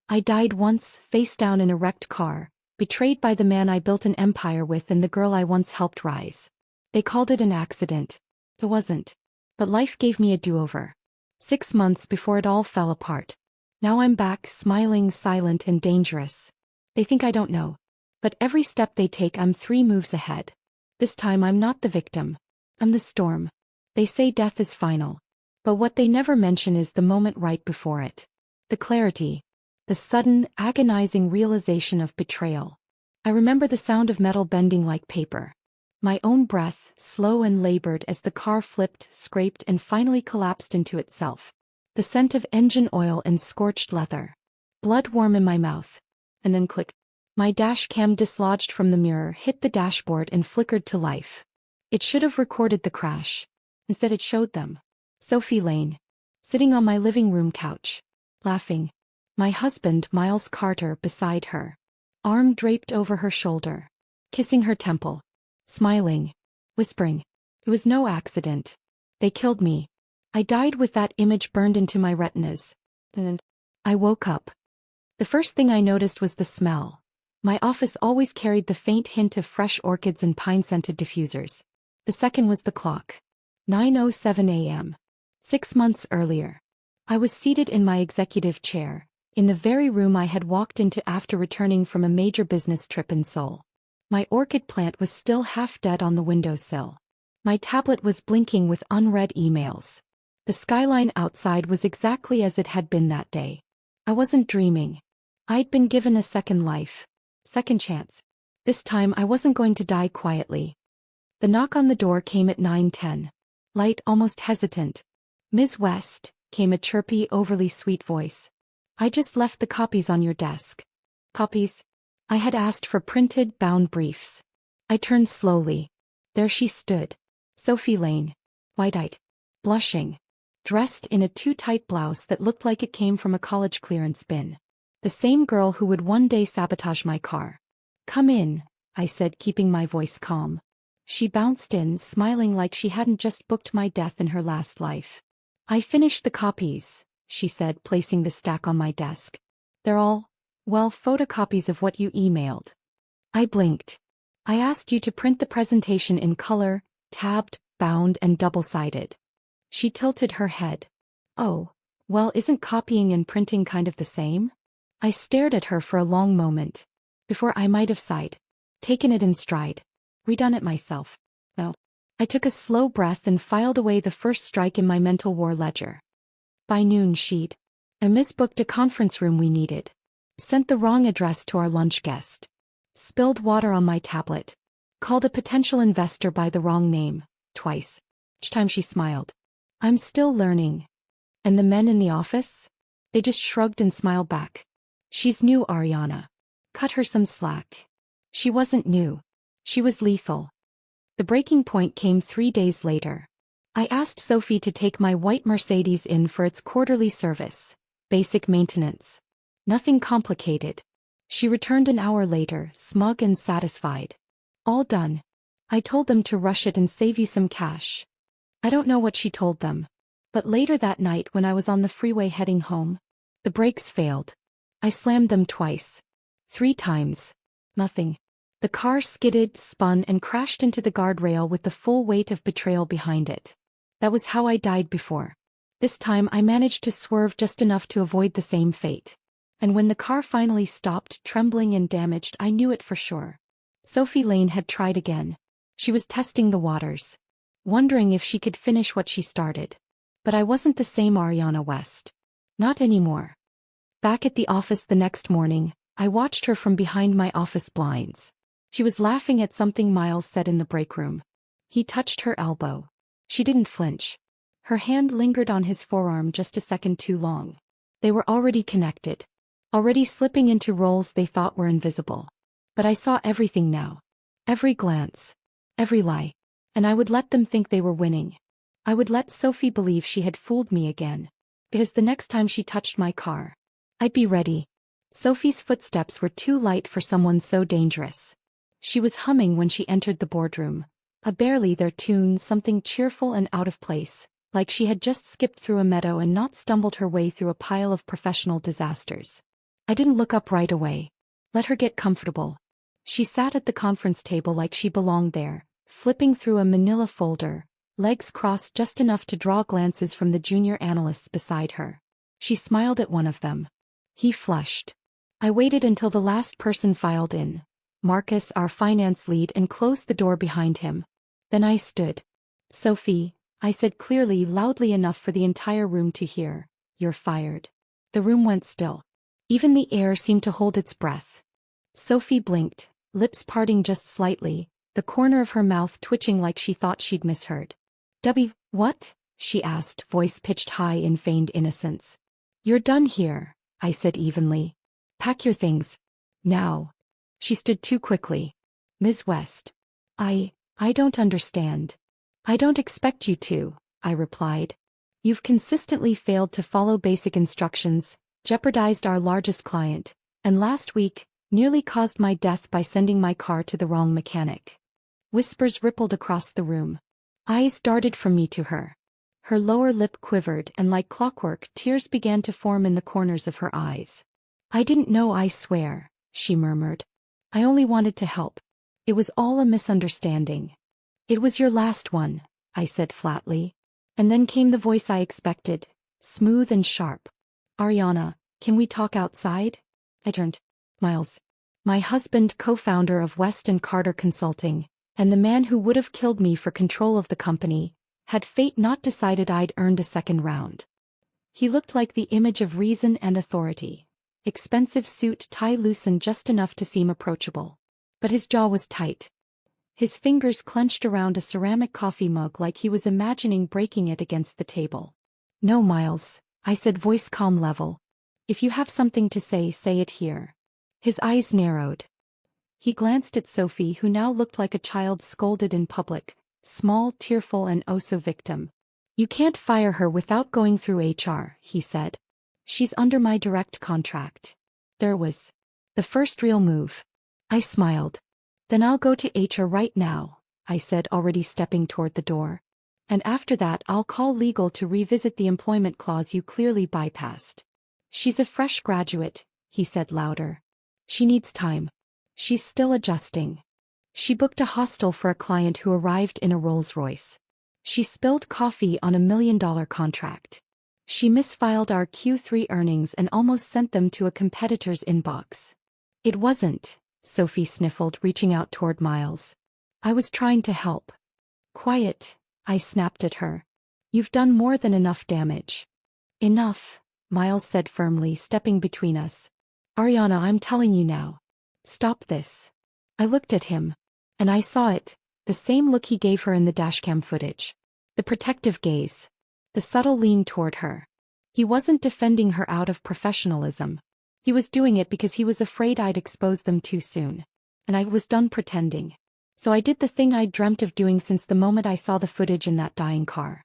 I died once, face down in a wrecked car, betrayed by the man I built an empire with and the girl I once helped rise. They called it an accident. It wasn't. But life gave me a do-over. 6 months before it all fell apart. Now I'm back, smiling, silent and dangerous. They think I don't know. But every step they take I'm 3 moves ahead. This time I'm not the victim. I'm the storm. They say death is final. But what they never mention is the moment right before it. The clarity. The sudden, agonizing realization of betrayal. I remember the sound of metal bending like paper. My own breath, slow and labored as the car flipped, scraped and finally collapsed into itself. The scent of engine oil and scorched leather. Blood warm in my mouth. And then click. My dash cam dislodged from the mirror hit the dashboard and flickered to life. It should have recorded the crash. Instead it showed them. Sophie Lane. Sitting on my living room couch. Laughing. My husband, Miles Carter, beside her. Arm draped over her shoulder. Kissing her temple. Smiling. Whispering. It was no accident. They killed me. I died with that image burned into my retinas. And I woke up. The first thing I noticed was the smell. My office always carried the faint hint of fresh orchids and pine-scented diffusers. The second was the clock. 9:07 a.m. 6 months earlier. I was seated in my executive chair, in the very room I had walked into after returning from a major business trip in Seoul. My orchid plant was still half dead on the windowsill. My tablet was blinking with unread emails. The skyline outside was exactly as it had been that day. I wasn't dreaming. I'd been given a second life. Second chance. This time I wasn't going to die quietly. The knock on the door came at 9:10. Light, almost hesitant. "Ms. West," came a chirpy, overly sweet voice. "I just left the copies on your desk." Copies? I had asked for printed, bound briefs. I turned slowly. There she stood. Sophie Lane. Wide-eyed. Blushing. Dressed in a too-tight blouse that looked like it came from a college clearance bin. The same girl who would one day sabotage my car. "Come in," I said, keeping my voice calm. She bounced in, smiling like she hadn't just booked my death in her last life. "I finished the copies," she said, placing the stack on my desk. "They're all, well, photocopies of what you emailed." I blinked. "I asked you to print the presentation in color, tabbed, bound, and double-sided." She tilted her head. "Oh, well, isn't copying and printing kind of the same?" I stared at her for a long moment. Before I might have sighed. Taken it in stride. Redone it myself. No. I took a slow breath and filed away the first strike in my mental war ledger. By noon I misbooked a conference room we needed. Sent the wrong address to our lunch guest. Spilled water on my tablet. Called a potential investor by the wrong name, twice. Each time she smiled. "I'm still learning." And the men in the office? They just shrugged and smiled back. "She's new, Ariana. Cut her some slack." She wasn't new. She was lethal. The breaking point came 3 days later. I asked Sophie to take my white Mercedes in for its quarterly service. Basic maintenance. Nothing complicated. She returned an hour later, smug and satisfied. "All done. I told them to rush it and save you some cash." I don't know what she told them. But later that night when I was on the freeway heading home, the brakes failed. I slammed them twice. 3 times. Nothing. The car skidded, spun, and crashed into the guardrail with the full weight of betrayal behind it. That was how I died before. This time I managed to swerve just enough to avoid the same fate. And when the car finally stopped, trembling and damaged, I knew it for sure. Sophie Lane had tried again. She was testing the waters. Wondering if she could finish what she started. But I wasn't the same Ariana West. Not anymore. Back at the office the next morning, I watched her from behind my office blinds. She was laughing at something Miles said in the break room. He touched her elbow. She didn't flinch. Her hand lingered on his forearm just a second too long. They were already connected. Already slipping into roles they thought were invisible. But I saw everything now. Every glance. Every lie. And I would let them think they were winning. I would let Sophie believe she had fooled me again. Because the next time she touched my car, I'd be ready. Sophie's footsteps were too light for someone so dangerous. She was humming when she entered the boardroom. A barely their tune, something cheerful and out of place, like she had just skipped through a meadow and not stumbled her way through a pile of professional disasters. I didn't look up right away. Let her get comfortable. She sat at the conference table like she belonged there, flipping through a manila folder, legs crossed just enough to draw glances from the junior analysts beside her. She smiled at one of them. He flushed. I waited until the last person filed in, Marcus, our finance lead, and closed the door behind him. Then I stood. Sophie, I said clearly, loudly enough for the entire room to hear, you're fired. The room went still. Even the air seemed to hold its breath. Sophie blinked, lips parting just slightly, the corner of her mouth twitching like she thought she'd misheard. What? She asked, voice pitched high in feigned innocence. You're done here, I said evenly. Pack your things. Now. She stood too quickly. Ms. West. I don't understand. I don't expect you to, I replied. You've consistently failed to follow basic instructions, jeopardized our largest client, and last week, nearly caused my death by sending my car to the wrong mechanic. Whispers rippled across the room. Eyes darted from me to her. Her lower lip quivered and like clockwork tears began to form in the corners of her eyes. I didn't know, I swear, she murmured. I only wanted to help. It was all a misunderstanding. It was your last one, I said flatly. And then came the voice I expected, smooth and sharp. Ariana, can we talk outside? I turned. Miles. My husband, co-founder of West and Carter Consulting, and the man who would have killed me for control of the company, had fate not decided I'd earned a second round. He looked like the image of reason and authority. Expensive suit, tie loosened just enough to seem approachable. But his jaw was tight. His fingers clenched around a ceramic coffee mug like he was imagining breaking it against the table. No, Miles, I said, voice calm level. If you have something to say it here. His eyes narrowed. He glanced at Sophie, who now looked like a child scolded in public, small, tearful, and oh so victim. You can't fire her without going through HR, he said. She's under my direct contract. There was the first real move. I smiled. Then I'll go to HR right now, I said, already stepping toward the door. And after that I'll call legal to revisit the employment clause you clearly bypassed. She's a fresh graduate, he said louder. She needs time. She's still adjusting. She booked a hostel for a client who arrived in a Rolls-Royce. She spilled coffee on $1 million contract. She misfiled our Q3 earnings and almost sent them to a competitor's inbox. It wasn't, Sophie sniffled, reaching out toward Miles. I was trying to help. Quiet, I snapped at her. You've done more than enough damage. Enough, Miles said firmly, stepping between us. Ariana, I'm telling you now. Stop this. I looked at him. And I saw it, the same look he gave her in the dashcam footage. The protective gaze. The subtle lean toward her. He wasn't defending her out of professionalism. He was doing it because he was afraid I'd expose them too soon. And I was done pretending. So I did the thing I'd dreamt of doing since the moment I saw the footage in that dying car.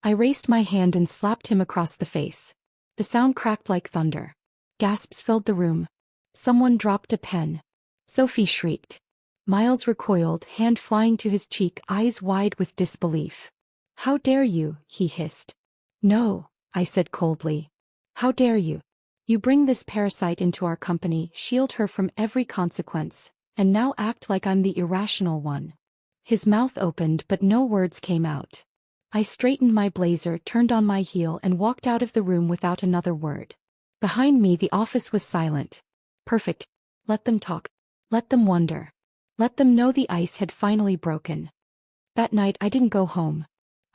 I raised my hand and slapped him across the face. The sound cracked like thunder. Gasps filled the room. Someone dropped a pen. Sophie shrieked. Miles recoiled, hand flying to his cheek, eyes wide with disbelief. How dare you, he hissed. No, I said coldly. How dare you? You bring this parasite into our company, shield her from every consequence, and now act like I'm the irrational one. His mouth opened but no words came out. I straightened my blazer, turned on my heel, and walked out of the room without another word. Behind me the office was silent. Perfect. Let them talk. Let them wonder. Let them know the ice had finally broken. That night I didn't go home.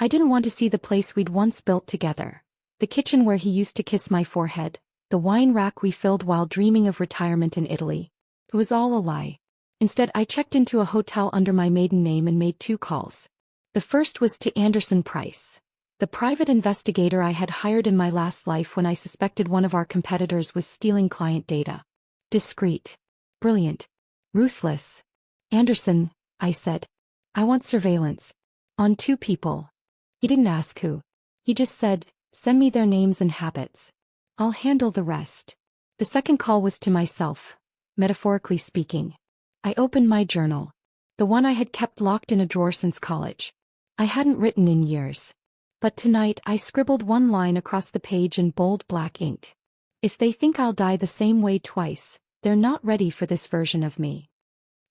I didn't want to see the place we'd once built together. The kitchen where he used to kiss my forehead. The wine rack we filled while dreaming of retirement in Italy. It was all a lie. Instead, I checked into a hotel under my maiden name and made 2 calls. The first was to Anderson Price, the private investigator I had hired in my last life when I suspected one of our competitors was stealing client data. Discreet. Brilliant. Ruthless. Anderson, I said. I want surveillance. On 2 people. He didn't ask who. He just said, send me their names and habits. I'll handle the rest. The second call was to myself, metaphorically speaking. I opened my journal. The one I had kept locked in a drawer since college. I hadn't written in years. But tonight I scribbled one line across the page in bold black ink. If they think I'll die the same way twice, they're not ready for this version of me.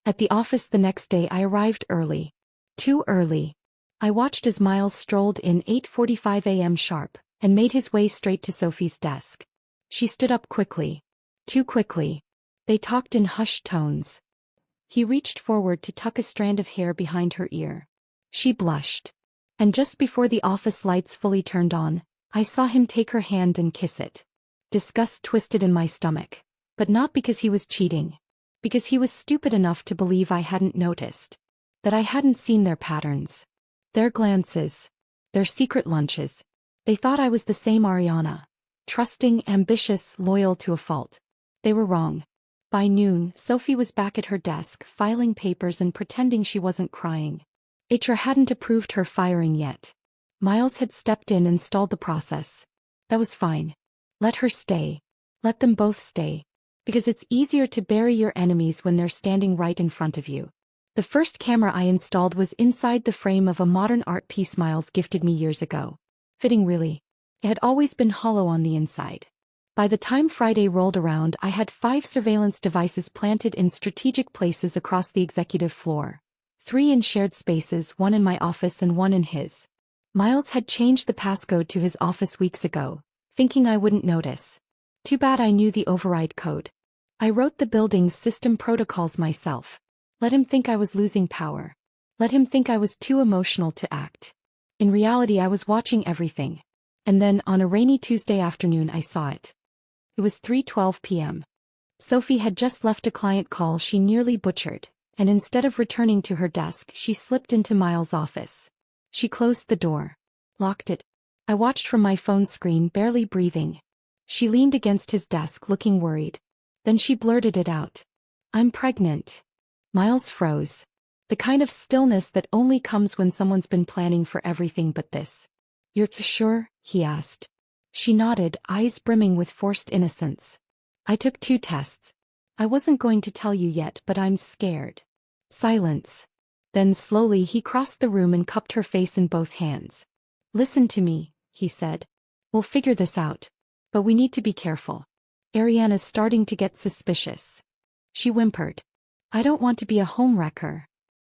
At the office the next day I arrived early. Too early. I watched as Miles strolled in 8:45 a.m. sharp, and made his way straight to Sophie's desk. She stood up quickly. Too quickly. They talked in hushed tones. He reached forward to tuck a strand of hair behind her ear. She blushed. And just before the office lights fully turned on, I saw him take her hand and kiss it. Disgust twisted in my stomach. But not because he was cheating. Because he was stupid enough to believe I hadn't noticed. That I hadn't seen their patterns. Their glances. Their secret lunches. They thought I was the same Ariana. Trusting, ambitious, loyal to a fault. They were wrong. By noon, Sophie was back at her desk, filing papers and pretending she wasn't crying. HR hadn't approved her firing yet. Miles had stepped in and stalled the process. That was fine. Let her stay. Let them both stay. Because it's easier to bury your enemies when they're standing right in front of you. The first camera I installed was inside the frame of a modern art piece Miles gifted me years ago. Fitting really. It had always been hollow on the inside. By the time Friday rolled around, I had 5 surveillance devices planted in strategic places across the executive floor. 3 in shared spaces, 1 in my office and 1 in his. Miles had changed the passcode to his office weeks ago, thinking I wouldn't notice. Too bad I knew the override code. I wrote the building's system protocols myself. Let him think I was losing power. Let him think I was too emotional to act. In reality I was watching everything. And then, on a rainy Tuesday afternoon I saw it. It was 3:12 p.m. Sophie had just left a client call she nearly butchered, and instead of returning to her desk she slipped into Miles' office. She closed the door. Locked it. I watched from my phone screen, barely breathing. She leaned against his desk looking worried. Then she blurted it out. "I'm pregnant." Miles froze. The kind of stillness that only comes when someone's been planning for everything but this. "You're sure?" he asked. She nodded, eyes brimming with forced innocence. "I took 2 tests. I wasn't going to tell you yet, but I'm scared." Silence. Then slowly he crossed the room and cupped her face in both hands. "Listen to me," he said. "We'll figure this out. But we need to be careful. Ariana's starting to get suspicious." She whimpered. "I don't want to be a homewrecker."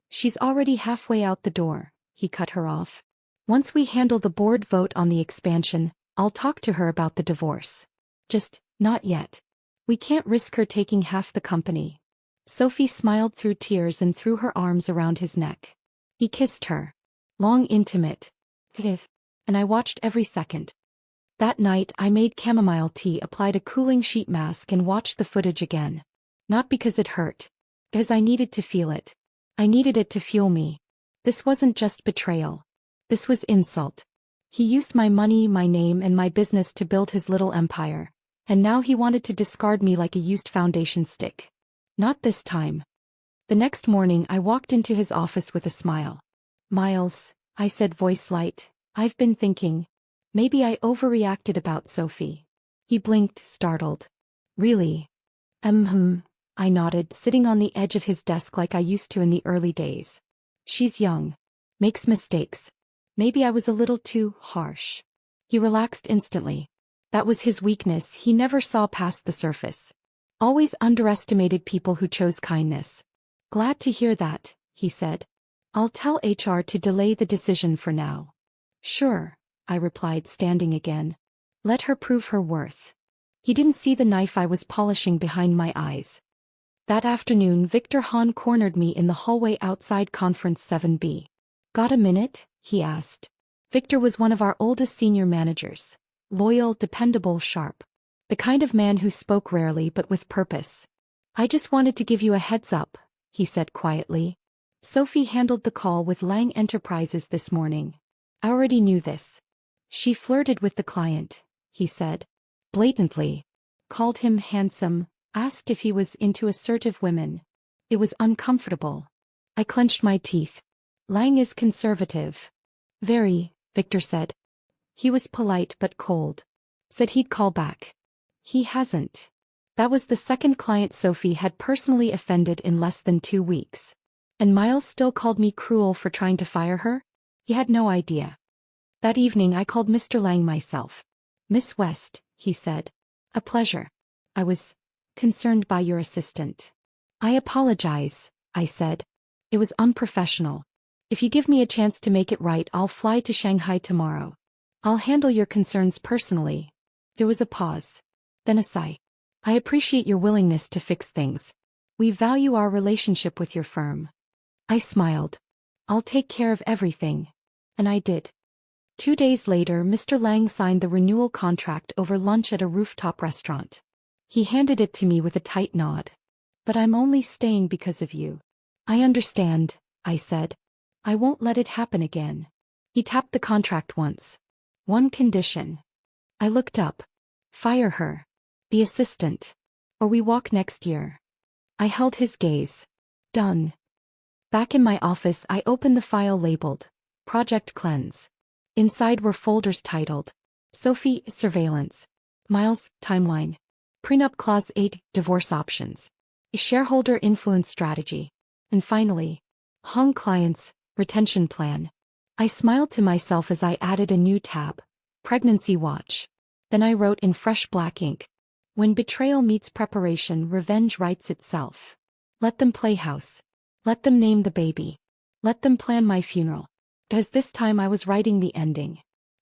"She's already halfway out the door," he cut her off. "Once we handle the board vote on the expansion, I'll talk to her about the divorce. Just, not yet. We can't risk her taking half the company." Sophie smiled through tears and threw her arms around his neck. He kissed her. Long, intimate. And I watched every second. That night I made chamomile tea, applied a cooling sheet mask and watched the footage again. Not because it hurt. Because I needed to feel it. I needed it to fuel me. This wasn't just betrayal. This was insult. He used my money, my name, and my business to build his little empire, and now he wanted to discard me like a used foundation stick. Not this time. The next morning I walked into his office with a smile. "Miles," I said, voice light, "I've been thinking. Maybe I overreacted about Sophie." He blinked, startled. "Really?" I nodded, sitting on the edge of his desk like I used to in the early days. "She's young. Makes mistakes. Maybe I was a little too harsh." He relaxed instantly. That was his weakness, he never saw past the surface. Always underestimated people who chose kindness. "Glad to hear that," he said. "I'll tell HR to delay the decision for now." "Sure," I replied, standing again. "Let her prove her worth." He didn't see the knife I was polishing behind my eyes. That afternoon Victor Hahn cornered me in the hallway outside Conference 7B. "Got a minute?" he asked. Victor was one of our oldest senior managers. Loyal, dependable, sharp. The kind of man who spoke rarely but with purpose. "I just wanted to give you a heads up," he said quietly. "Sophie handled the call with Lang Enterprises this morning. I already knew this. She flirted with the client," he said. Blatantly. Called him handsome, asked if he was into assertive women. It was uncomfortable. I clenched my teeth. "Lang is conservative." "Very," Victor said. He was polite but cold. Said he'd call back. He hasn't. That was the second client Sophie had personally offended in less than 2 weeks. And Miles still called me cruel for trying to fire her? He had no idea. That evening I called Mr. Lang myself. "Miss West," he said. A pleasure. I was concerned by your assistant. I apologize, I said. It was unprofessional. If you give me a chance to make it right, I'll fly to Shanghai tomorrow. I'll handle your concerns personally. There was a pause. Then a sigh. I appreciate your willingness to fix things. We value our relationship with your firm. I smiled. I'll take care of everything. And I did. 2 days later, Mr. Lang signed the renewal contract over lunch at a rooftop restaurant. He handed it to me with a tight nod. But I'm only staying because of you. I understand, I said. I won't let it happen again. He tapped the contract once. One condition. I looked up. Fire her. The assistant. Or we walk next year. I held his gaze. Done. Back in my office, I opened the file labeled Project Cleanse. Inside were folders titled Sophie, Surveillance. Miles, Timeline. Prenup Clause 8, Divorce Options. A Shareholder Influence Strategy. And finally, Hong Clients, Retention Plan. I smiled to myself as I added a new tab. Pregnancy Watch. Then I wrote in fresh black ink. When betrayal meets preparation, revenge writes itself. Let them play house. Let them name the baby. Let them plan my funeral. Because this time I was writing the ending.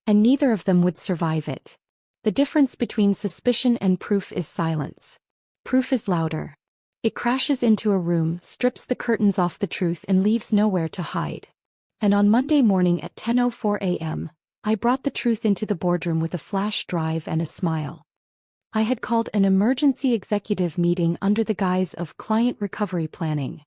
And neither of them would survive it. The difference between suspicion and proof is silence. Proof is louder. It crashes into a room, strips the curtains off the truth, and leaves nowhere to hide. And on Monday morning at 10:04 a.m., I brought the truth into the boardroom with a flash drive and a smile. I had called an emergency executive meeting under the guise of client recovery planning.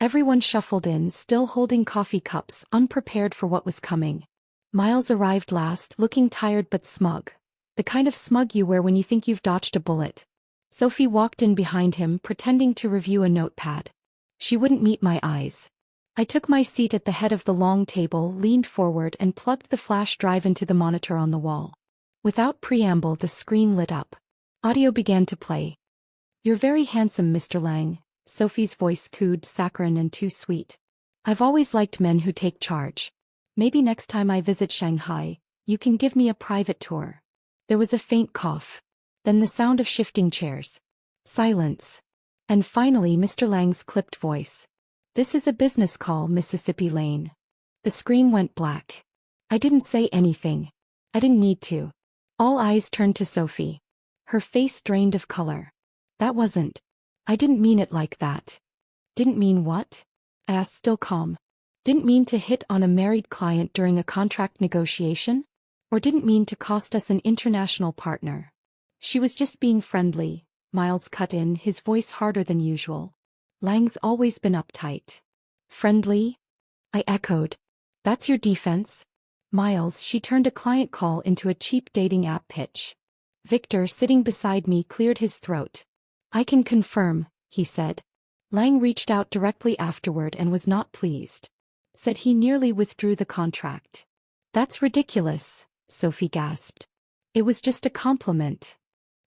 Everyone shuffled in, still holding coffee cups, unprepared for what was coming. Miles arrived last, looking tired but smug. The kind of smug you wear when you think you've dodged a bullet. Sophie walked in behind him, pretending to review a notepad. She wouldn't meet my eyes. I took my seat at the head of the long table, leaned forward, and plugged the flash drive into the monitor on the wall. Without preamble, the screen lit up. Audio began to play. You're very handsome, Mr. Lang. Sophie's voice cooed, saccharine and too sweet. I've always liked men who take charge. Maybe next time I visit Shanghai, you can give me a private tour. There was a faint cough. Then the sound of shifting chairs. Silence. And finally Mr. Lang's clipped voice. This is a business call, Mississippi Lane. The screen went black. I didn't say anything. I didn't need to. All eyes turned to Sophie. Her face drained of color. That wasn't. I didn't mean it like that. Didn't mean what? I asked, still calm. Didn't mean to hit on a married client during a contract negotiation? Or didn't mean to cost us an international partner? She was just being friendly, Miles cut in, his voice harder than usual. Lang's always been uptight. Friendly? I echoed. That's your defense? Miles, she turned a client call into a cheap dating app pitch. Victor, sitting beside me, cleared his throat. I can confirm, he said. Lang reached out directly afterward and was not pleased. Said he nearly withdrew the contract. That's ridiculous, Sophie gasped. It was just a compliment.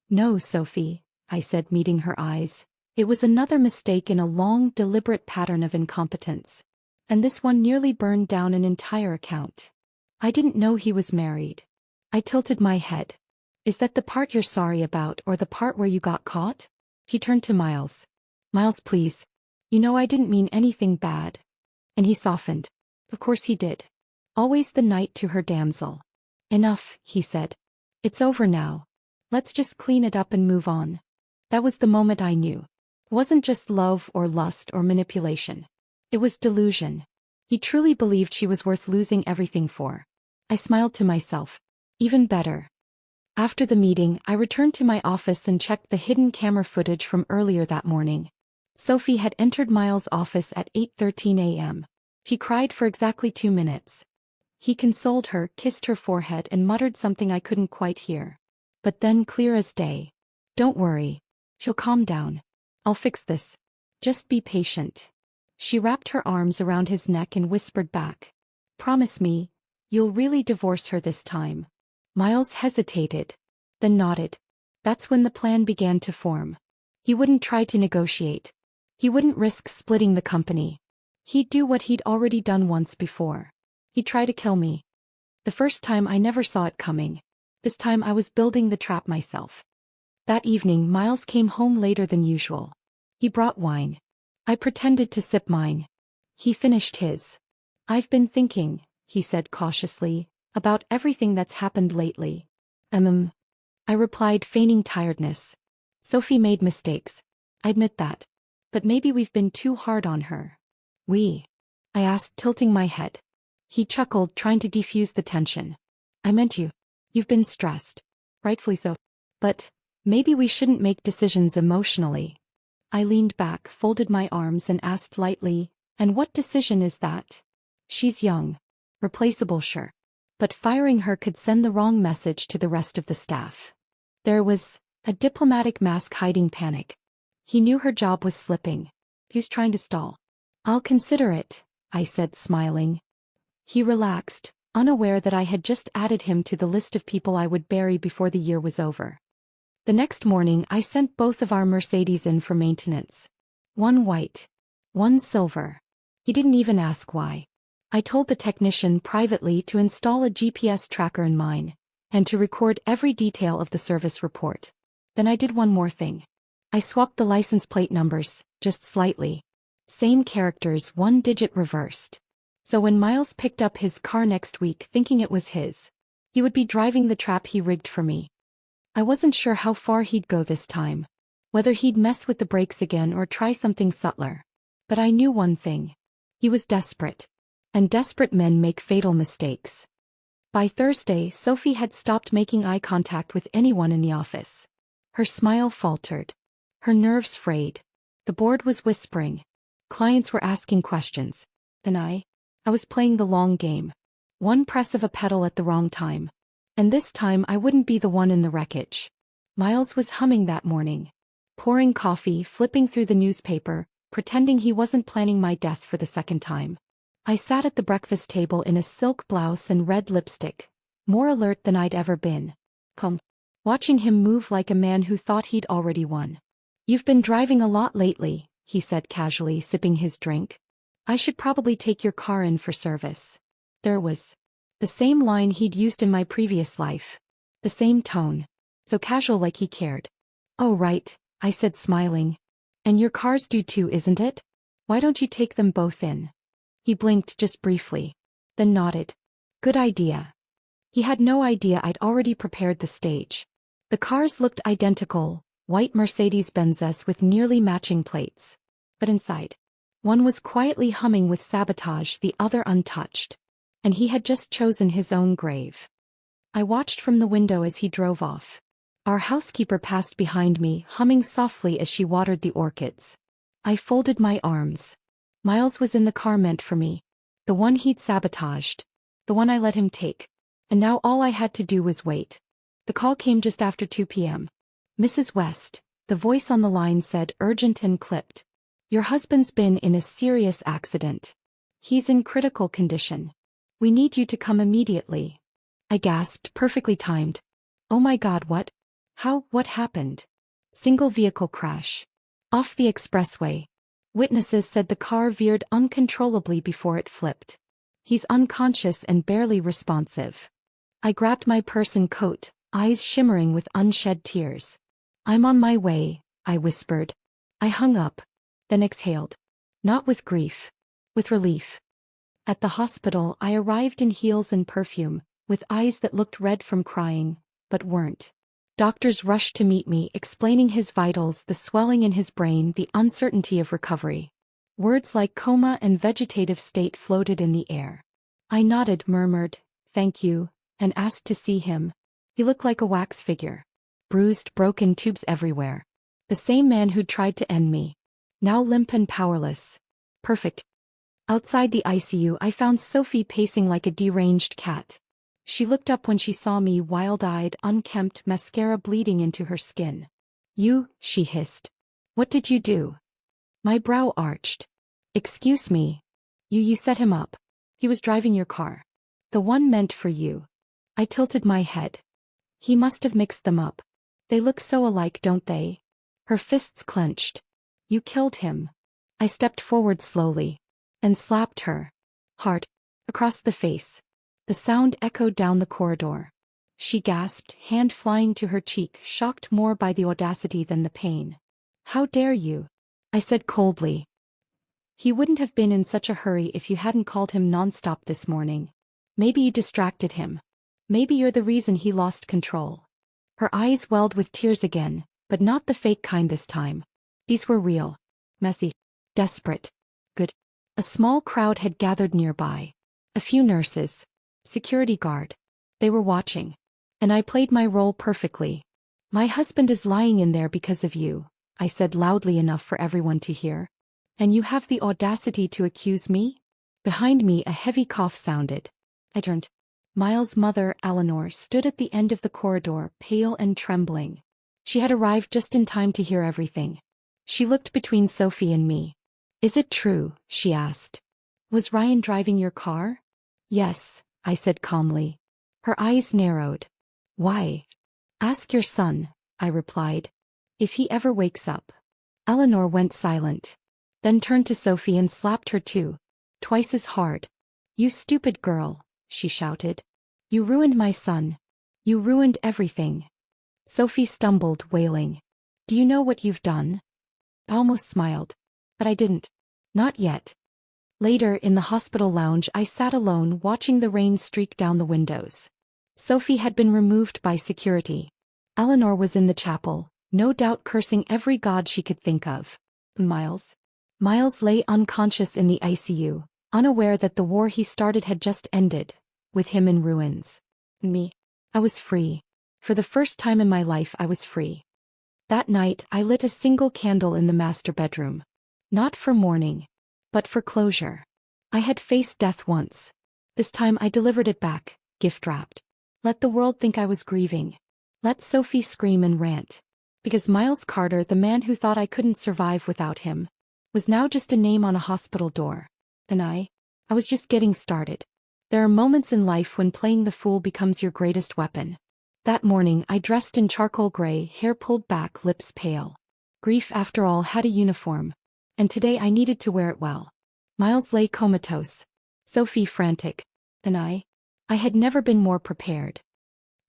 No, Sophie, I said, meeting her eyes. It was another mistake in a long, deliberate pattern of incompetence. And this one nearly burned down an entire account. I didn't know he was married. I tilted my head. Is that the part you're sorry about, or the part where you got caught? He turned to Miles. Miles, please. You know I didn't mean anything bad. And he softened. Of course he did. Always the knight to her damsel. Enough, he said. It's over now. Let's just clean it up and move on. That was the moment I knew. It wasn't just love or lust or manipulation. It was delusion. He truly believed she was worth losing everything for. I smiled to myself. Even better. After the meeting, I returned to my office and checked the hidden camera footage from earlier that morning. Sophie had entered Miles' office at 8:13 a.m. She cried for exactly 2 minutes. He consoled her, kissed her forehead, and muttered something I couldn't quite hear. But then, clear as day. Don't worry. She'll calm down. I'll fix this. Just be patient. She wrapped her arms around his neck and whispered back. Promise me, you'll really divorce her this time. Miles hesitated, then nodded. That's when the plan began to form. He wouldn't try to negotiate. He wouldn't risk splitting the company. He'd do what he'd already done once before. He'd try to kill me. The first time I never saw it coming. This time I was building the trap myself. That evening Miles came home later than usual. He brought wine. I pretended to sip mine. He finished his. "I've been thinking," he said cautiously, "about everything that's happened lately." I replied, feigning tiredness. "Sophie made mistakes. I admit that. But maybe we've been too hard on her." "We?" I asked, tilting my head. He chuckled, trying to defuse the tension. "I meant you. You've been stressed. Rightfully so. But maybe we shouldn't make decisions emotionally." I leaned back, folded my arms, and asked lightly, "And what decision is that?" "She's young. Replaceable, sure. But firing her could send the wrong message to the rest of the staff." There was a diplomatic mask hiding panic. He knew her job was slipping. He was trying to stall. "I'll consider it," I said, smiling. He relaxed, unaware that I had just added him to the list of people I would bury before the year was over. The next morning I sent both of our Mercedes in for maintenance. One white, one silver. He didn't even ask why. I told the technician privately to install a GPS tracker in mine, and to record every detail of the service report. Then I did one more thing. I swapped the license plate numbers, just slightly. Same characters, one digit reversed. So when Miles picked up his car next week thinking it was his, he would be driving the trap he rigged for me. I wasn't sure how far he'd go this time, whether he'd mess with the brakes again or try something subtler. But I knew one thing. He was desperate. And desperate men make fatal mistakes. By Thursday, Sophie had stopped making eye contact with anyone in the office. Her smile faltered. Her nerves frayed. The board was whispering. Clients were asking questions. And I was playing the long game. One press of a pedal at the wrong time. And this time I wouldn't be the one in the wreckage. Miles was humming that morning. Pouring coffee, flipping through the newspaper, pretending he wasn't planning my death for the second time. I sat at the breakfast table in a silk blouse and red lipstick, more alert than I'd ever been. Watching him move like a man who thought he'd already won. "You've been driving a lot lately," he said casually, sipping his drink. "I should probably take your car in for service." There was the same line he'd used in my previous life. The same tone. So casual, like he cared. "Oh right," I said, smiling. "And your car's due too, isn't it? Why don't you take them both in?" He blinked just briefly, then nodded. "Good idea." He had no idea I'd already prepared the stage. The cars looked identical, white Mercedes-Benzes with nearly matching plates. But inside, one was quietly humming with sabotage, the other untouched. And he had just chosen his own grave. I watched from the window as he drove off. Our housekeeper passed behind me, humming softly as she watered the orchids. I folded my arms. Miles was in the car meant for me. The one he'd sabotaged. The one I let him take. And now all I had to do was wait. The call came just after 2 p.m. "Mrs. West," the voice on the line said, urgent and clipped. "Your husband's been in a serious accident. He's in critical condition. We need you to come immediately." I gasped, perfectly timed. "Oh my God, what? How, what happened?" "Single vehicle crash. Off the expressway. Witnesses said the car veered uncontrollably before it flipped. He's unconscious and barely responsive." I grabbed my purse and coat, eyes shimmering with unshed tears. "I'm on my way," I whispered. I hung up, then exhaled. Not with grief. With relief. At the hospital I arrived in heels and perfume, with eyes that looked red from crying, but weren't. Doctors rushed to meet me, explaining his vitals, the swelling in his brain, the uncertainty of recovery. Words like coma and vegetative state floated in the air. I nodded, murmured, "Thank you," and asked to see him. He looked like a wax figure. Bruised, broken, tubes everywhere. The same man who'd tried to end me. Now limp and powerless. Perfect. Outside the ICU I found Sophie pacing like a deranged cat. She looked up when she saw me, wild-eyed, unkempt, mascara bleeding into her skin. "You," she hissed. "What did you do?" My brow arched. "Excuse me. You set him up. He was driving your car. The one meant for you." I tilted my head. "He must have mixed them up. They look so alike, don't they?" Her fists clenched. "You killed him." I stepped forward slowly. And slapped her. Hard. Across the face. The sound echoed down the corridor. she gasped, hand flying to her cheek, shocked more by the audacity than the pain. How dare you? I said coldly. He wouldn't have been in such a hurry if you hadn't called him nonstop this morning. Maybe you distracted him. Maybe you're the reason he lost control. Her eyes welled with tears again, but not the fake kind this time. These were real. Messy. Desperate. Good. A small crowd had gathered nearby. A few nurses. Security guard. They were watching. And I played my role perfectly. My husband is lying in there because of you, I said loudly enough for everyone to hear. And you have the audacity to accuse me? Behind me a heavy cough sounded. I turned. Miles' mother, Eleanor, stood at the end of the corridor, pale and trembling. She had arrived just in time to hear everything. She looked between Sophie and me. Is it true? She asked. Was Ryan driving your car? Yes, I said calmly. Her eyes narrowed. Why? Ask your son, I replied. If he ever wakes up. Eleanor went silent. Then turned to Sophie and slapped her too. Twice as hard. You stupid girl, she shouted. You ruined my son. You ruined everything. Sophie stumbled, wailing. Do you know what you've done? I almost smiled. But I didn't. Not yet. Later, in the hospital lounge, I sat alone, watching the rain streak down the windows. Sophie had been removed by security. Eleanor was in the chapel, no doubt cursing every god she could think of. Miles lay unconscious in the ICU, unaware that the war he started had just ended, with him in ruins. Me. I was free. For the first time in my life I was free. That night I lit a single candle in the master bedroom. Not for mourning, but for closure. I had faced death once. This time I delivered it back, gift-wrapped. Let the world think I was grieving. Let Sophie scream and rant. Because Miles Carter, the man who thought I couldn't survive without him, was now just a name on a hospital door. And I was just getting started. There are moments in life when playing the fool becomes your greatest weapon. That morning I dressed in charcoal gray, hair pulled back, lips pale. Grief, after all, had a uniform. And today I needed to wear it well. Miles lay comatose. Sophie frantic. And I had never been more prepared.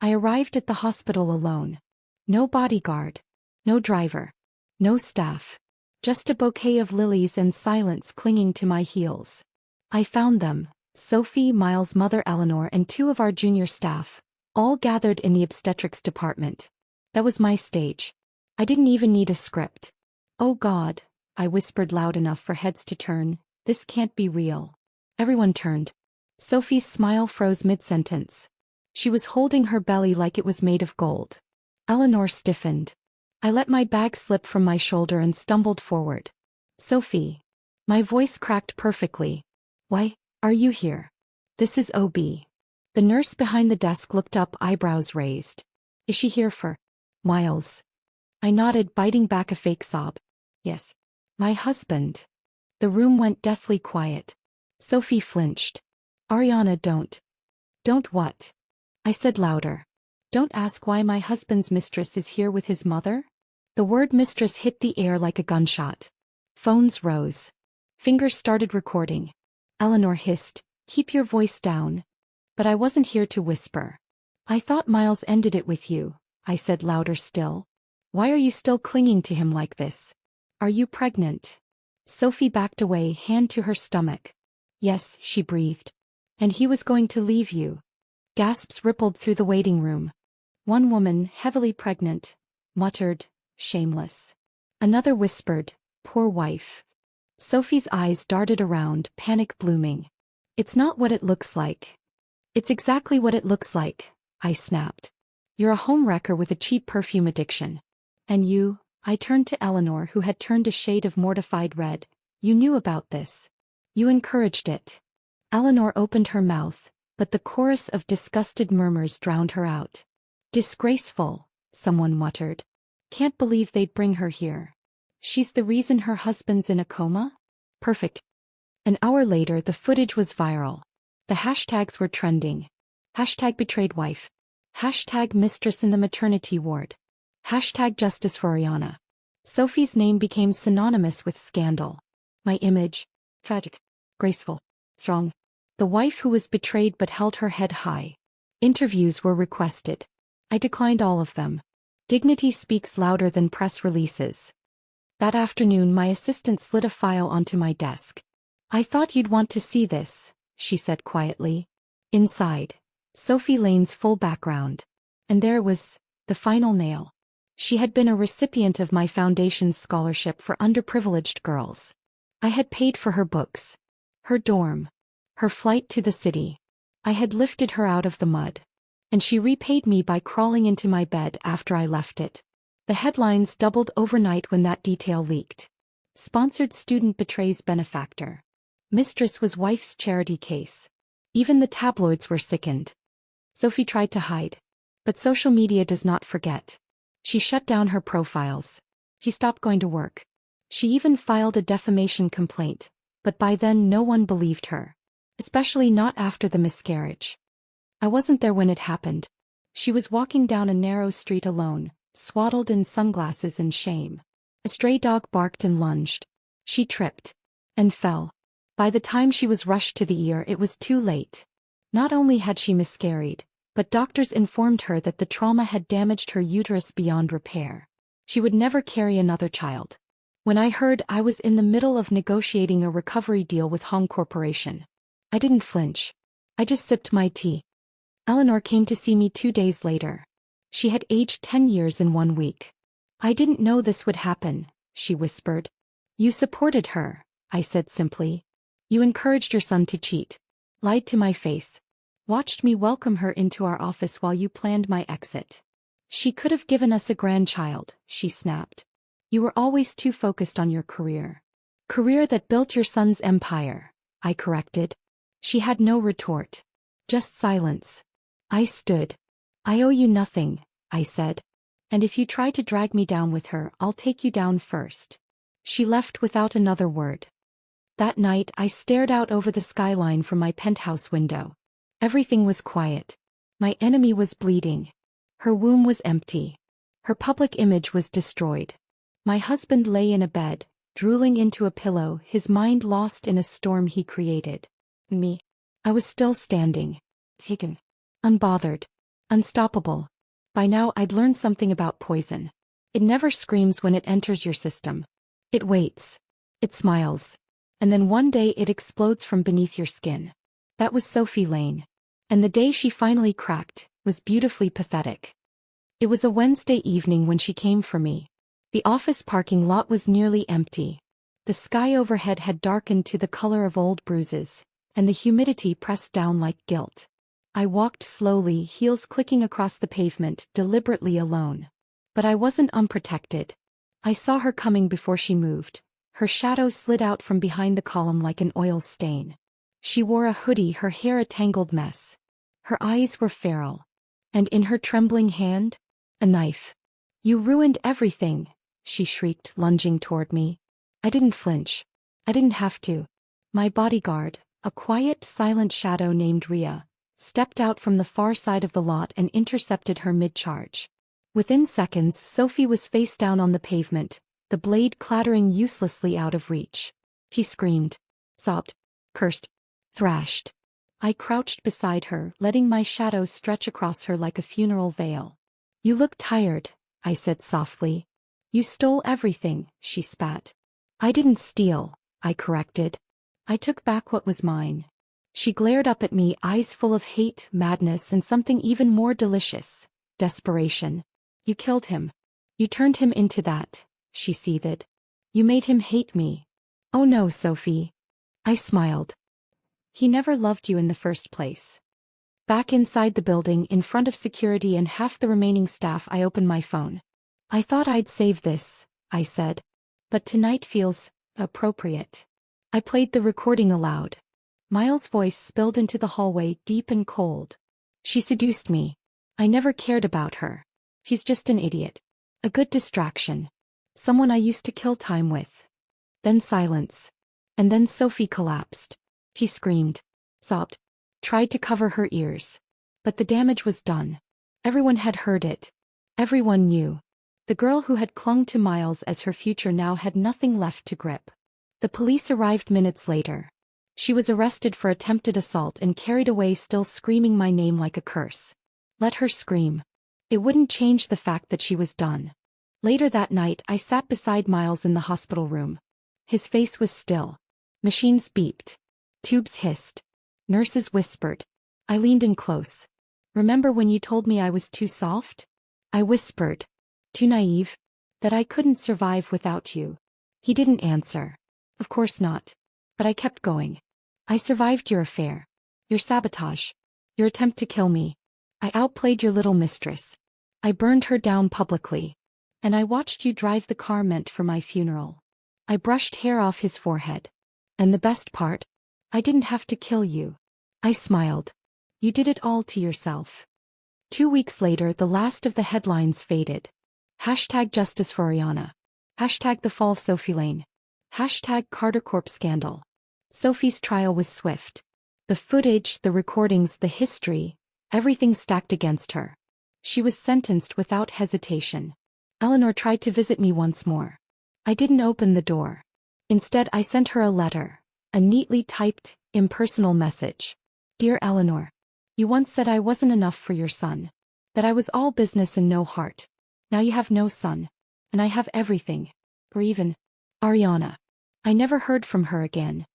I arrived at the hospital alone. No bodyguard. No driver. No staff. Just a bouquet of lilies and silence clinging to my heels. I found them, Sophie, Miles' mother Eleanor, and two of our junior staff, all gathered in the obstetrics department. That was my stage. I didn't even need a script. Oh God, I whispered loud enough for heads to turn, this can't be real. Everyone turned. Sophie's smile froze mid-sentence. She was holding her belly like it was made of gold. Eleanor stiffened. I let my bag slip from my shoulder and stumbled forward. Sophie. My voice cracked perfectly. Why are you here? This is OB. The nurse behind the desk looked up, eyebrows raised. Is she here for Miles? I nodded, biting back a fake sob. Yes. My husband. The room went deathly quiet. Sophie flinched. Ariana, don't. Don't what? I said louder. Don't ask why my husband's mistress is here with his mother? The word mistress hit the air like a gunshot. Phones rose. Fingers started recording. Eleanor hissed, keep your voice down. But I wasn't here to whisper. I thought Miles ended it with you, I said louder still. Why are you still clinging to him like this? Are you pregnant? Sophie backed away, hand to her stomach. Yes, she breathed. And he was going to leave you. Gasps rippled through the waiting room. One woman, heavily pregnant, muttered, shameless. Another whispered, poor wife. Sophie's eyes darted around, panic blooming. It's not what it looks like. It's exactly what it looks like, I snapped. You're a homewrecker with a cheap perfume addiction. And you, I turned to Eleanor, who had turned a shade of mortified red. You knew about this. You encouraged it. Eleanor opened her mouth, but the chorus of disgusted murmurs drowned her out. Disgraceful, someone muttered. Can't believe they'd bring her here. She's the reason her husband's in a coma? Perfect. An hour later the footage was viral. The hashtags were trending. Hashtag betrayed wife. Hashtag mistress in the maternity ward. Hashtag justice for Ariana. Sophie's name became synonymous with scandal. My image. Tragic. Graceful. Strong. The wife who was betrayed but held her head high. Interviews were requested. I declined all of them. Dignity speaks louder than press releases. That afternoon my assistant slid a file onto my desk. "I thought you'd want to see this," she said quietly. Inside, Sophie Lane's full background. And there was the final nail. She had been a recipient of my foundation's scholarship for underprivileged girls. I had paid for her books, her dorm, her flight to the city. I had lifted her out of the mud. And she repaid me by crawling into my bed after I left it. The headlines doubled overnight when that detail leaked. Sponsored student betrays benefactor. Mistress was wife's charity case. Even the tabloids were sickened. Sophie tried to hide. But social media does not forget. She shut down her profiles. He stopped going to work. She even filed a defamation complaint, but by then no one believed her. Especially not after the miscarriage. I wasn't there when it happened. She was walking down a narrow street alone, swaddled in sunglasses and shame. A stray dog barked and lunged. She tripped. And fell. By the time she was rushed to the ER, it was too late. Not only had she miscarried, but doctors informed her that the trauma had damaged her uterus beyond repair. She would never carry another child. When I heard, I was in the middle of negotiating a recovery deal with Hong Corporation. I didn't flinch. I just sipped my tea. Eleanor came to see me 2 days later. She had aged 10 years in 1 week. "I didn't know this would happen," she whispered. "You supported her," I said simply. "You encouraged your son to cheat. Lied to my face. Watched me welcome her into our office while you planned my exit. She could have given us a grandchild," she snapped. "You were always too focused on your career." "Career that built your son's empire," I corrected. She had no retort. Just silence. I stood. "I owe you nothing," I said. "And if you try to drag me down with her, I'll take you down first." She left without another word. That night I stared out over the skyline from my penthouse window. Everything was quiet. My enemy was bleeding. Her womb was empty. Her public image was destroyed. My husband lay in a bed, drooling into a pillow, his mind lost in a storm he created. Me. I was still standing. Taken. Unbothered. Unstoppable. By now I'd learned something about poison. It never screams when it enters your system. It waits. It smiles. And then one day it explodes from beneath your skin. That was Sophie Lane. And the day she finally cracked was beautifully pathetic. It was a Wednesday evening when she came for me. The office parking lot was nearly empty. The sky overhead had darkened to the color of old bruises, and the humidity pressed down like guilt. I walked slowly, heels clicking across the pavement, deliberately alone. But I wasn't unprotected. I saw her coming before she moved. Her shadow slid out from behind the column like an oil stain. She wore a hoodie, her hair a tangled mess. Her eyes were feral. And in her trembling hand, a knife. "You ruined everything," she shrieked, lunging toward me. I didn't flinch. I didn't have to. My bodyguard, a quiet, silent shadow named Rhea, stepped out from the far side of the lot and intercepted her mid-charge. Within seconds, Sophie was face down on the pavement, the blade clattering uselessly out of reach. He screamed, sobbed, cursed, thrashed. I crouched beside her, letting my shadow stretch across her like a funeral veil. "You look tired," I said softly. "You stole everything," she spat. "I didn't steal," I corrected. "I took back what was mine." She glared up at me, eyes full of hate, madness, and something even more delicious, desperation. "You killed him. You turned him into that," she seethed. "You made him hate me." "Oh no, Sophie." I smiled. "He never loved you in the first place." Back inside the building, in front of security and half the remaining staff, I opened my phone. "I thought I'd save this," I said. "But tonight feels appropriate." I played the recording aloud. Miles' voice spilled into the hallway, deep and cold. "She seduced me. I never cared about her. She's just an idiot. A good distraction. Someone I used to kill time with." Then silence. And then Sophie collapsed. She screamed, sobbed, tried to cover her ears. But the damage was done. Everyone had heard it. Everyone knew. The girl who had clung to Miles as her future now had nothing left to grip. The police arrived minutes later. She was arrested for attempted assault and carried away still screaming my name like a curse. Let her scream. It wouldn't change the fact that she was done. Later that night I sat beside Miles in the hospital room. His face was still. Machines beeped. Tubes hissed. Nurses whispered. I leaned in close. Remember when you told me I was too soft? I whispered. Too naive? That I couldn't survive without you. He didn't answer. Of course not. But I kept going. I survived your affair. Your sabotage. Your attempt to kill me. I outplayed your little mistress. I burned her down publicly. And I watched you drive the car meant for my funeral. I brushed hair off his forehead. And the best part? I didn't have to kill you. I smiled. You did it all to yourself. 2 weeks later, the last of the headlines faded. Hashtag Justice for Ariana. Hashtag The Fall of Sophie Lane. Hashtag Carter Corp Scandal. Sophie's trial was swift. The footage, the recordings, the history, everything stacked against her. She was sentenced without hesitation. Eleanor tried to visit me once more. I didn't open the door. Instead, I sent her a letter, a neatly typed, impersonal message. Dear Eleanor, you once said I wasn't enough for your son, that I was all business and no heart. Now you have no son, and I have everything, or even Ariana. I never heard from her again.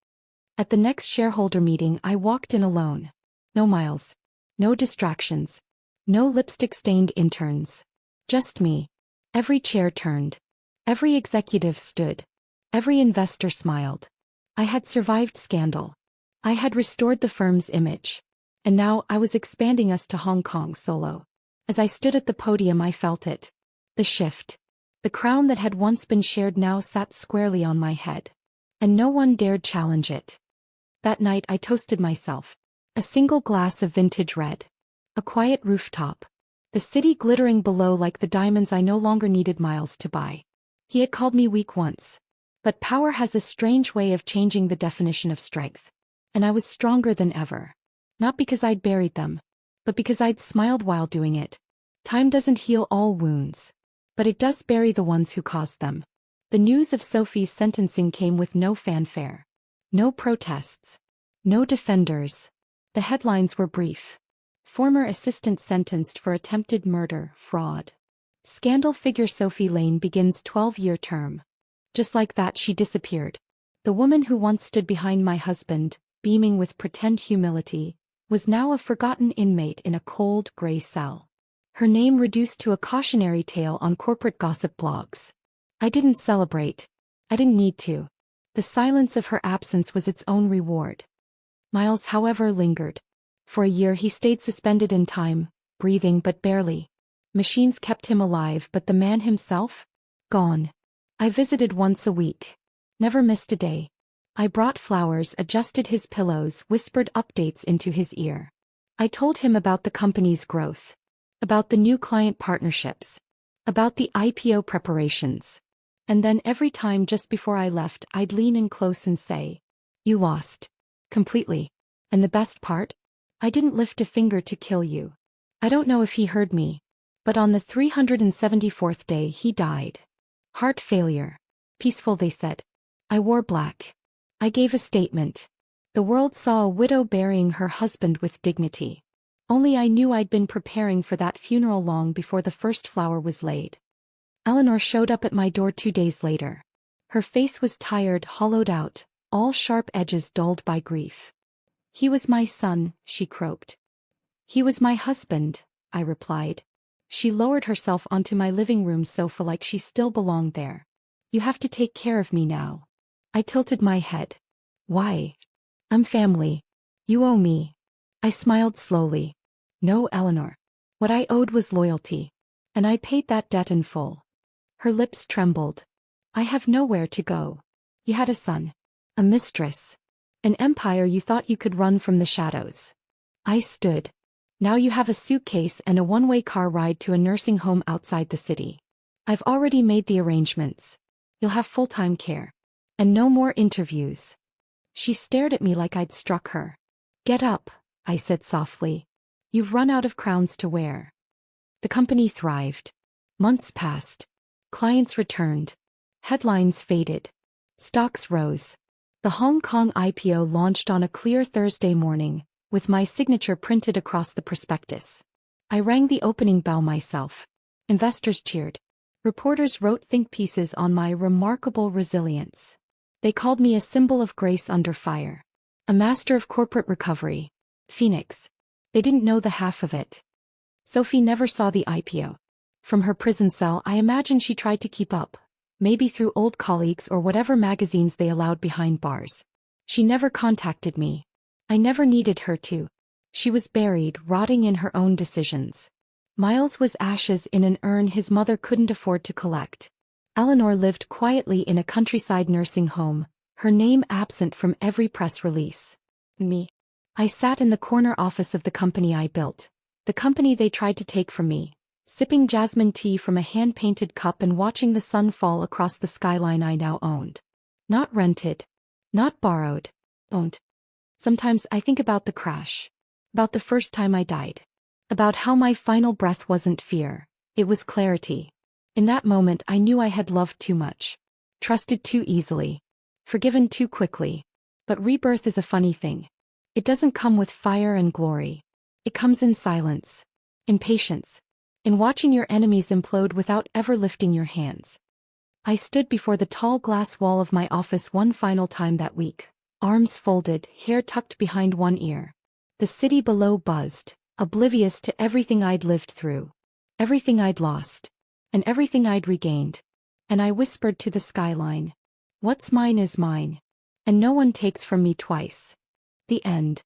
At the next shareholder meeting, I walked in alone. No Miles. No distractions. No lipstick-stained interns. Just me. Every chair turned. Every executive stood. Every investor smiled. I had survived scandal. I had restored the firm's image. And now I was expanding us to Hong Kong solo. As I stood at the podium, I felt it. The shift. The crown that had once been shared now sat squarely on my head. And no one dared challenge it. That night I toasted myself. A single glass of vintage red. A quiet rooftop. The city glittering below like the diamonds I no longer needed Miles to buy. He had called me weak once. But power has a strange way of changing the definition of strength. And I was stronger than ever. Not because I'd buried them, but because I'd smiled while doing it. Time doesn't heal all wounds. But it does bury the ones who caused them. The news of Sophie's sentencing came with no fanfare. No protests. No defenders. The headlines were brief. Former assistant sentenced for attempted murder, fraud. Scandal figure Sophie Lane begins 12-year term. Just like that, she disappeared. The woman who once stood behind my husband, beaming with pretend humility, was now a forgotten inmate in a cold, gray cell. Her name reduced to a cautionary tale on corporate gossip blogs. I didn't celebrate. I didn't need to. The silence of her absence was its own reward. Miles, however, lingered. For a year he stayed suspended in time, breathing but barely. Machines kept him alive, but the man himself? Gone. I visited once a week. Never missed a day. I brought flowers, adjusted his pillows, whispered updates into his ear. I told him about the company's growth. About the new client partnerships. About the IPO preparations. And then every time just before I left, I'd lean in close and say, "You lost. Completely. And the best part? I didn't lift a finger to kill you." I don't know if he heard me. But on the 374th day he died. Heart failure. Peaceful, they said. I wore black. I gave a statement. The world saw a widow burying her husband with dignity. Only I knew I'd been preparing for that funeral long before the first flower was laid. Eleanor showed up at my door 2 days later. Her face was tired, hollowed out, all sharp edges dulled by grief. "He was my son," she croaked. "He was my husband," I replied. She lowered herself onto my living room sofa like she still belonged there. "You have to take care of me now." I tilted my head. "Why?" "I'm family. You owe me." I smiled slowly. "No, Eleanor. What I owed was loyalty. And I paid that debt in full." Her lips trembled. "I have nowhere to go. You had a son. A mistress. An empire you thought you could run from the shadows." I stood. "Now you have a suitcase and a one-way car ride to a nursing home outside the city. I've already made the arrangements. You'll have full-time care. And no more interviews." She stared at me like I'd struck her. "Get up," I said softly. "You've run out of crowns to wear." The company thrived. Months passed. Clients returned. Headlines faded. Stocks rose. The Hong Kong IPO launched on a clear Thursday morning, with my signature printed across the prospectus. I rang the opening bell myself. Investors cheered. Reporters wrote think pieces on my remarkable resilience. They called me a symbol of grace under fire. A master of corporate recovery. Phoenix. They didn't know the half of it. Sophie never saw the IPO. From her prison cell, I imagine she tried to keep up, maybe through old colleagues or whatever magazines they allowed behind bars. She never contacted me. I never needed her to. She was buried, rotting in her own decisions. Miles was ashes in an urn his mother couldn't afford to collect. Eleanor lived quietly in a countryside nursing home, her name absent from every press release. Me. I sat in the corner office of the company I built, the company they tried to take from me, sipping jasmine tea from a hand-painted cup and watching the sun fall across the skyline I now owned. Not rented. Not borrowed. Owned. Sometimes I think about the crash. About the first time I died. About how my final breath wasn't fear, it was clarity. In that moment I knew I had loved too much. Trusted too easily. Forgiven too quickly. But rebirth is a funny thing. It doesn't come with fire and glory. It comes in silence. In patience. In watching your enemies implode without ever lifting your hands. I stood before the tall glass wall of my office one final time that week, arms folded, hair tucked behind one ear. The city below buzzed, oblivious to everything I'd lived through, everything I'd lost, and everything I'd regained. And I whispered to the skyline, "What's mine is mine, and no one takes from me twice." The end.